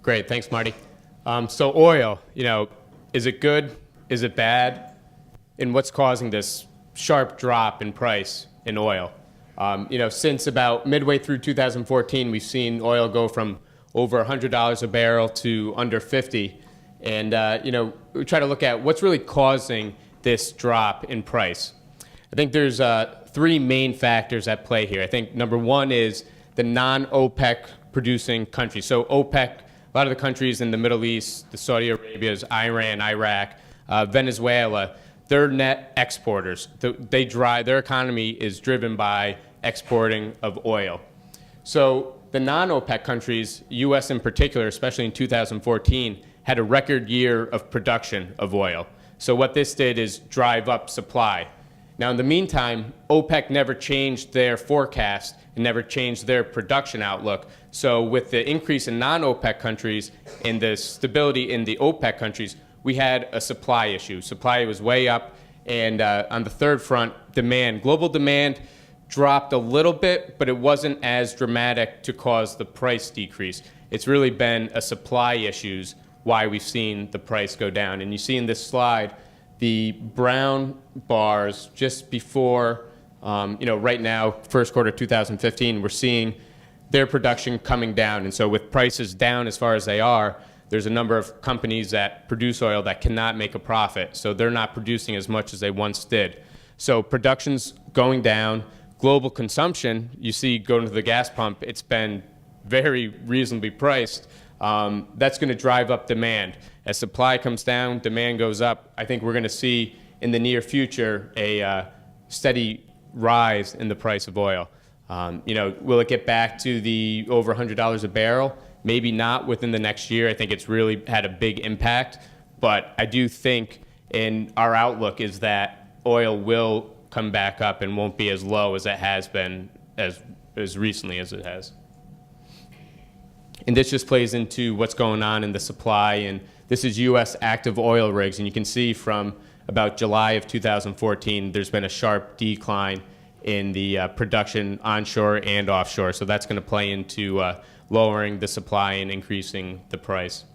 Great, thanks, Marty. So oil, is it good? Is it bad? And what's causing this sharp drop in price in oil? Since about midway through 2014, we've seen oil go from over $100 a barrel to under 50. And, we try to look at what's really causing this drop in price. I think there's three main factors at play here. I think number one is the non-OPEC producing countries. So OPEC, a lot of the countries in the Middle East, the Saudi Arabias, Iran, Iraq, Venezuela, they're net exporters. Their economy is driven by exporting of oil. So the non-OPEC countries, U.S. in particular, especially in 2014, had a record year of production of oil. So what this did is drive up supply. Now, in the meantime, OPEC never changed their forecast and never changed their production outlook. So with the increase in non-OPEC countries and the stability in the OPEC countries, we had a supply issue. Supply was way up. And on the third front, demand. Global demand dropped a little bit, but it wasn't as dramatic to cause the price decrease. It's really been a supply issues why we've seen the price go down. And you see in this slide, the brown bars just before, right now, first quarter 2015, we're seeing their production coming down. And so with prices down as far as they are, there's a number of companies that produce oil that cannot make a profit. So they're not producing as much as they once did. So production's going down. Global consumption, you see going to the gas pump, it's been very reasonably priced. That's going to drive up demand. As supply comes down, demand goes up. I think we're going to see in the near future a steady rise in the price of oil. Will it get back to the over $100 a barrel? Maybe not within the next year. I think it's really had a big impact. But I do think in our outlook is that oil will come back up and won't be as low as it has been as recently as it has. And this just plays into what's going on in the supply. And this is U.S. active oil rigs. And you can see from about July of 2014, there's been a sharp decline in the production onshore and offshore. So that's going to play into lowering the supply and increasing the price.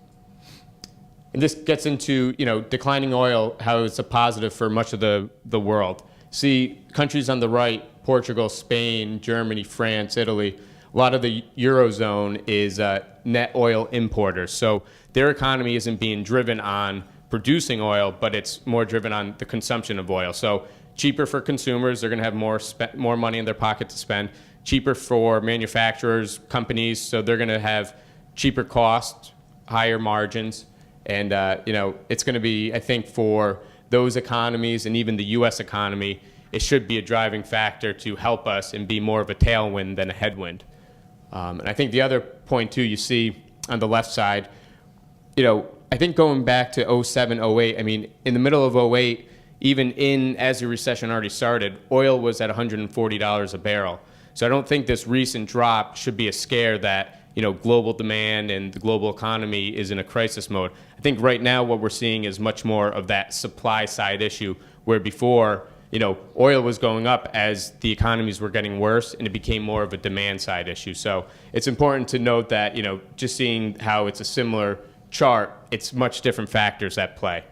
And this gets into, declining oil, how it's a positive for much of the world. See, countries on the right, Portugal, Spain, Germany, France, Italy, a lot of the Eurozone is net oil importers. So their economy isn't being driven on producing oil, but it's more driven on the consumption of oil. So cheaper for consumers, they're going to have more money in their pocket to spend. Cheaper for manufacturers, companies, so they're going to have cheaper costs, higher margins. And, it's going to be, I think, for those economies and even the U.S. economy, it should be a driving factor to help us and be more of a tailwind than a headwind. And I think the other point, too, you see on the left side, I think going back to 07, 08, in the middle of 08, even as the recession already started, oil was at $140 a barrel. So I don't think this recent drop should be a scare that, global demand and the global economy is in a crisis mode. I think right now what we're seeing is much more of that supply side issue where before, oil was going up as the economies were getting worse and it became more of a demand side issue. So it's important to note that, just seeing how it's a similar chart, it's much different factors at play.